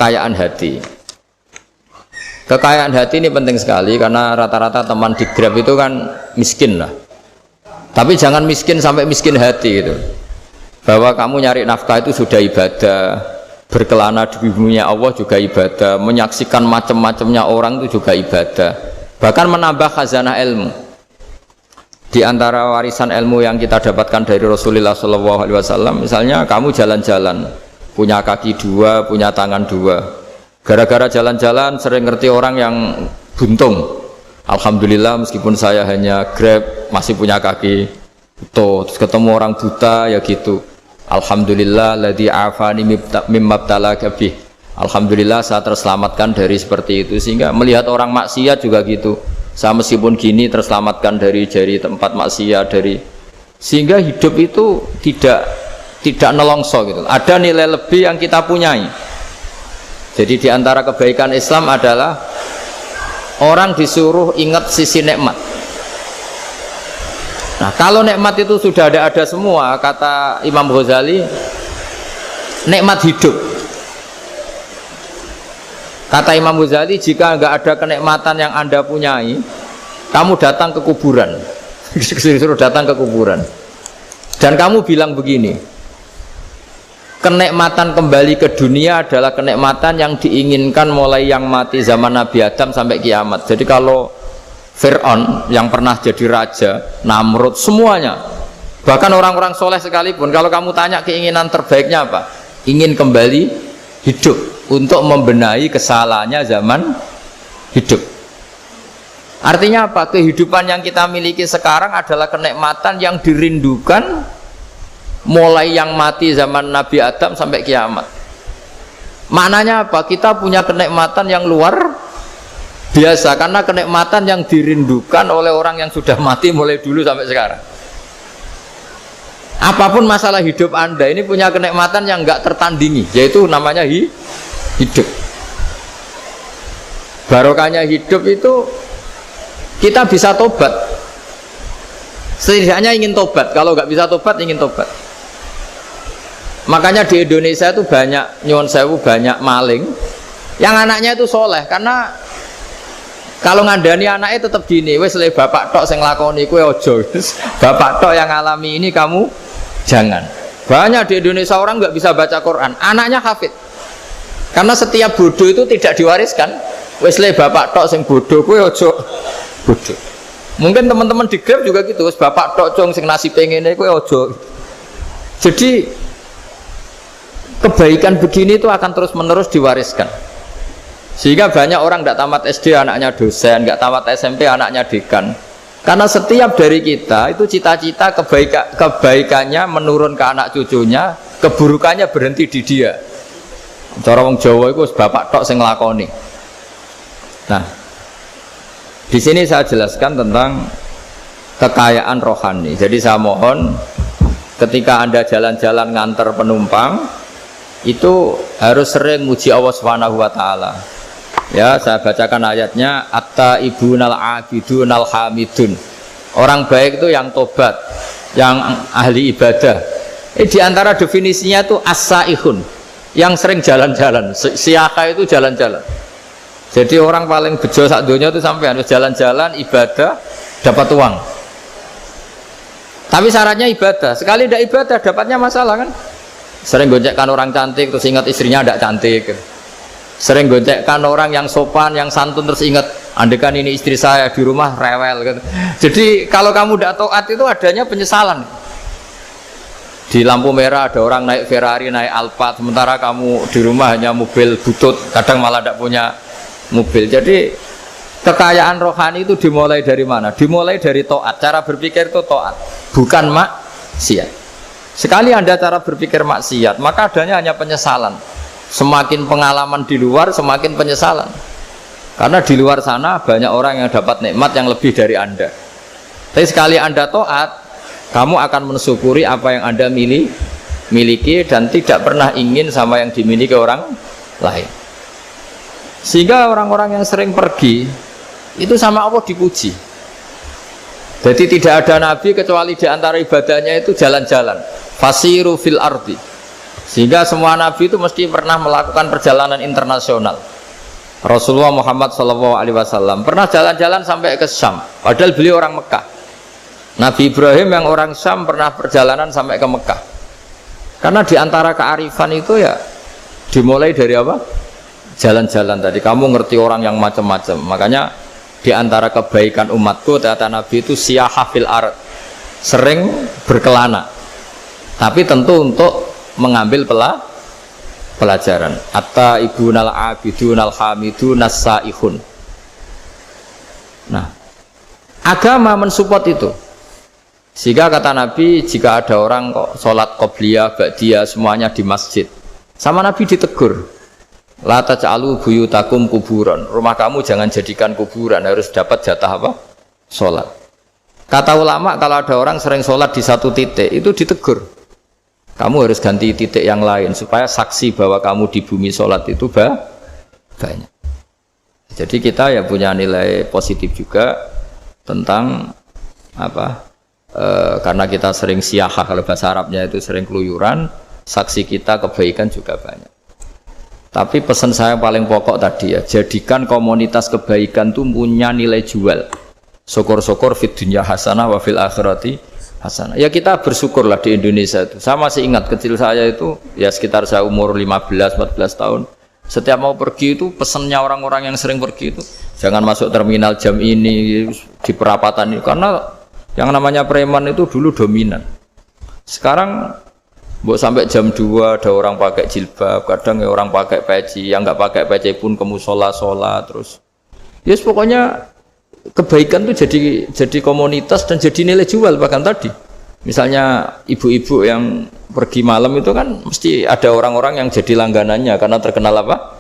kekayaan hati. Kekayaan hati ini penting sekali karena rata-rata teman di Grab itu kan miskin lah. Tapi jangan miskin sampai miskin hati gitu. Bahwa kamu nyari nafkah itu sudah ibadah, berkelana di buminya Allah juga ibadah, menyaksikan macam-macamnya orang itu juga ibadah. Bahkan menambah khazanah ilmu. Di antara warisan ilmu yang kita dapatkan dari Rasulullah SAW, misalnya kamu jalan-jalan, punya kaki dua, punya tangan dua. Gara-gara jalan-jalan sering ngerti orang yang buntung. Alhamdulillah meskipun saya hanya Grab masih punya kaki utuh, terus ketemu orang buta ya gitu. Alhamdulillah ladzi afani mimma btalaka bih. Alhamdulillah saya terselamatkan dari seperti itu. Sehingga melihat orang maksiat juga gitu. Saya meskipun gini terselamatkan dari tempat maksiat dari. Sehingga hidup itu tidak nelongso gitu. Ada nilai lebih yang kita punyai. Jadi di antara kebaikan Islam adalah orang disuruh ingat sisi nikmat. Nah, kalau nikmat itu sudah ada semua, kata Imam Ghazali, nikmat hidup. Kata Imam Ghazali, jika nggak ada kenikmatan yang Anda punyai, kamu datang ke kuburan. Disuruh datang ke kuburan. Dan kamu bilang begini, kenikmatan kembali ke dunia adalah kenikmatan yang diinginkan mulai yang mati zaman Nabi Adam sampai kiamat. Jadi kalau Fir'aun yang pernah jadi raja, Namrud, semuanya, bahkan orang-orang soleh sekalipun, kalau kamu tanya keinginan terbaiknya apa? Ingin kembali hidup untuk membenahi kesalahannya zaman hidup. Artinya apa? Kehidupan yang kita miliki sekarang adalah kenikmatan yang dirindukan mulai yang mati zaman Nabi Adam sampai kiamat. Maknanya apa? Kita punya kenikmatan yang luar biasa karena kenikmatan yang dirindukan oleh orang yang sudah mati mulai dulu sampai sekarang. Apapun masalah hidup Anda ini punya kenikmatan yang enggak tertandingi, yaitu namanya hidup. Barokahnya hidup itu kita bisa tobat. Setidaknya ingin tobat. Kalau nggak bisa tobat, ingin tobat. Makanya di Indonesia itu banyak nyuwun sewu, banyak maling yang anaknya itu soleh. Karena kalau ngandani anaknya tetap gini, wes le bapak tok sing lakoni kowe ojo. Bapak tok yang alami ini kamu jangan. Banyak di Indonesia orang nggak bisa baca Quran, anaknya hafid. Karena setiap bodoh itu tidak diwariskan. Wes le bapak tok sing bodoh kowe ojo bodoh. Mungkin teman-teman di Grab juga gitu, wes bapak tok cong sing nasi pengene kowe ojo. Jadi kebaikan begini itu akan terus-menerus diwariskan. Sehingga banyak orang tidak tamat SD anaknya dosen, nggak tamat SMP anaknya dekan. Karena setiap dari kita itu cita-cita kebaikannya menurun ke anak cucunya, keburukannya berhenti di dia. Cara wong Jawa itu bapak tok sing nglakoni. Nah, di sini saya jelaskan tentang kekayaan rohani. Jadi saya mohon ketika Anda jalan-jalan nganter penumpang itu harus sering muji Allah Subhanahu wa taala. Ya, saya bacakan ayatnya, at-taibunal abidunal hamidun. Orang baik itu yang tobat, yang ahli ibadah. Di antara definisinya itu as-saihun, yang sering jalan-jalan. Siyaka itu jalan-jalan. Jadi orang paling bejo sak donya itu sampai harus jalan-jalan ibadah dapat uang. Tapi syaratnya ibadah. Sekali tidak ibadah dapatnya masalah kan? Sering goncekkan orang cantik terus ingat istrinya tidak cantik. Sering goncekkan orang yang sopan, yang santun terus ingat andekan ini istri saya di rumah rewel gitu. Jadi kalau kamu tidak taat itu adanya penyesalan. Di lampu merah ada orang naik Ferrari, naik Alphard, sementara kamu di rumah hanya mobil butut, kadang malah tidak punya mobil. Jadi kekayaan rohani itu dimulai dari mana? Dimulai dari taat. Cara berpikir itu taat, bukan maksiat. Sekali Anda cara berpikir maksiat, maka adanya hanya penyesalan. Semakin pengalaman di luar, semakin penyesalan. Karena di luar sana banyak orang yang dapat nikmat yang lebih dari Anda. Tapi sekali Anda taat, kamu akan mensyukuri apa yang Anda miliki dan tidak pernah ingin sama yang dimiliki orang lain. Sehingga orang-orang yang sering pergi itu sama Allah dipuji. Jadi tidak ada nabi kecuali di antara ibadahnya itu jalan-jalan. Fasiru fil ardi. Sehingga semua nabi itu mesti pernah melakukan perjalanan internasional. Rasulullah Muhammad SAW pernah jalan-jalan sampai ke Syam, padahal beliau orang Mekah. Nabi Ibrahim yang orang Syam pernah perjalanan sampai ke Mekah. Karena diantara kearifan itu ya dimulai dari apa? Jalan-jalan tadi. Kamu ngerti orang yang macam-macam. Makanya diantara kebaikan umatku kata Nabi itu siyahah fil ard, sering berkelana. Tapi tentu untuk mengambil pelajaran. Atta ibunal abidunal hamidun as-saihun. Nah, agama mensupport itu. Sehingga kata Nabi, jika ada orang kok sholat qobliyah, ba'diyah semuanya di masjid, sama Nabi ditegur, la taj'alu buyutakum kuburan, rumah kamu jangan jadikan kuburan, harus dapat jatah apa? Sholat. Kata ulama, kalau ada orang sering sholat di satu titik, itu ditegur, kamu harus ganti titik yang lain supaya saksi bahwa kamu di bumi sholat itu banyak. Jadi kita ya punya nilai positif juga tentang apa? Karena kita sering siyahah, kalau bahasa Arabnya itu sering keluyuran, saksi kita kebaikan juga banyak. Tapi pesan saya paling pokok tadi ya, jadikan komunitas kebaikan itu punya nilai jual. Syukur-syukur fid dunya hasanah wa fil akhirati hasanah. Ya kita bersyukurlah di Indonesia itu. Saya masih ingat kecil saya itu ya sekitar saya umur 15-14 tahun. Setiap mau pergi itu pesannya orang-orang yang sering pergi itu jangan masuk terminal jam ini di perapatan ini, karena yang namanya preman itu dulu dominan. Sekarang sampai jam 2 ada orang pakai jilbab, kadang ya orang pakai peci, yang nggak pakai peci pun ke musola sholat terus. Yes, pokoknya kebaikan itu jadi komunitas dan jadi nilai jual. Bahkan tadi misalnya ibu-ibu yang pergi malam itu kan mesti ada orang-orang yang jadi langganannya karena terkenal apa?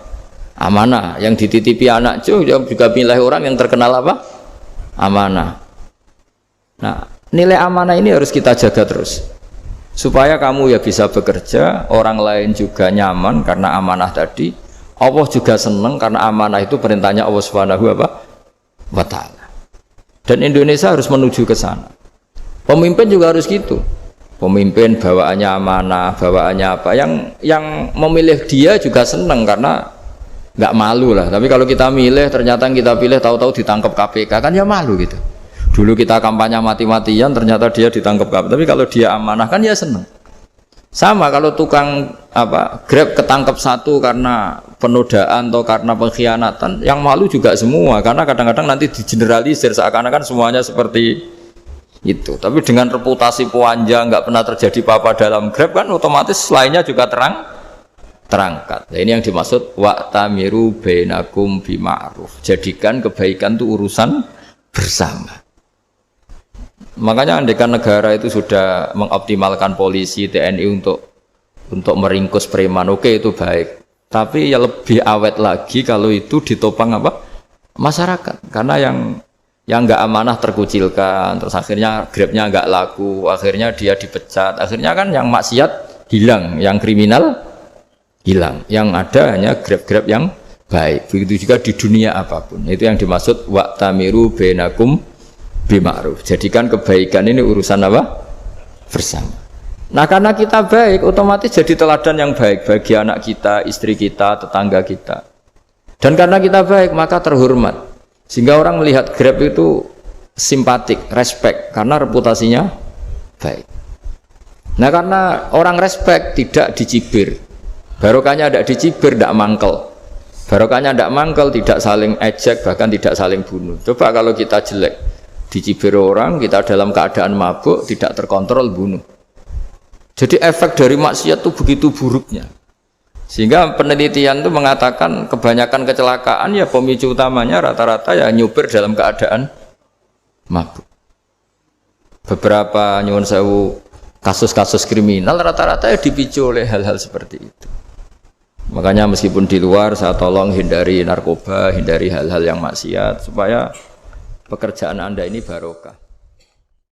Amanah. Yang dititipi anak juga pilih orang yang terkenal apa? Amanah. Nah, nilai amanah ini harus kita jaga terus supaya kamu ya bisa bekerja, orang lain juga nyaman karena amanah tadi, Allah juga senang karena amanah itu perintahnya Allah Subhanahu wa ta'ala. Dan Indonesia harus menuju ke sana. Pemimpin juga harus gitu. Pemimpin bawaannya amanah, bawaannya apa, yang memilih dia juga senang karena nggak malu lah. Tapi kalau kita milih ternyata yang kita pilih tahu-tahu ditangkap KPK kan ya malu gitu. Dulu kita kampanye mati-matian, ternyata dia ditangkap KPK. Tapi kalau dia amanah kan ya senang. Sama kalau tukang Grab ketangkap satu karena penodaan atau karena pengkhianatan, yang malu juga semua. Karena kadang-kadang nanti digeneralisir seakan-akan semuanya seperti itu. Tapi dengan reputasi panjang, nggak pernah terjadi apa-apa dalam Grab kan otomatis lainnya juga terangkat. Nah, ini yang dimaksud wa'tamiru bainakum bima'ruf. Jadikan kebaikan itu urusan bersama. Makanya andekan negara itu sudah mengoptimalkan polisi, TNI untuk meringkus preman, oke itu baik. Tapi ya lebih awet lagi kalau itu ditopang apa? Masyarakat. Karena yang nggak amanah terkucilkan, terus akhirnya Grabnya nggak laku, akhirnya dia dipecat, akhirnya kan yang maksiat hilang, yang kriminal hilang, yang ada hanya Grab yang baik. Begitu juga di dunia apapun. Itu yang dimaksud wa'tamiru bainakum bima'ruf. Jadikan kebaikan ini urusan apa? Bersama. Nah, karena kita baik, otomatis jadi teladan yang baik bagi anak kita, istri kita, tetangga kita. Dan karena kita baik, maka terhormat. Sehingga orang melihat Grab itu simpatik, respect, karena reputasinya baik. Nah, karena orang respect tidak dicibir. Barokahnya tidak dicibir, tidak mangkel. Barokahnya tidak mangkel, tidak saling ejek, bahkan tidak saling bunuh. Coba kalau kita jelek, dicibir orang, kita dalam keadaan mabuk, tidak terkontrol, bunuh. Jadi efek dari maksiat itu begitu buruknya. Sehingga penelitian itu mengatakan kebanyakan kecelakaan ya pemicu utamanya rata-rata ya nyupir dalam keadaan mabuk. Beberapa nyuwun sewu kasus-kasus kriminal rata-rata ya dipicu oleh hal-hal seperti itu. Makanya meskipun di luar saya tolong hindari narkoba, hindari hal-hal yang maksiat supaya pekerjaan Anda ini barokah.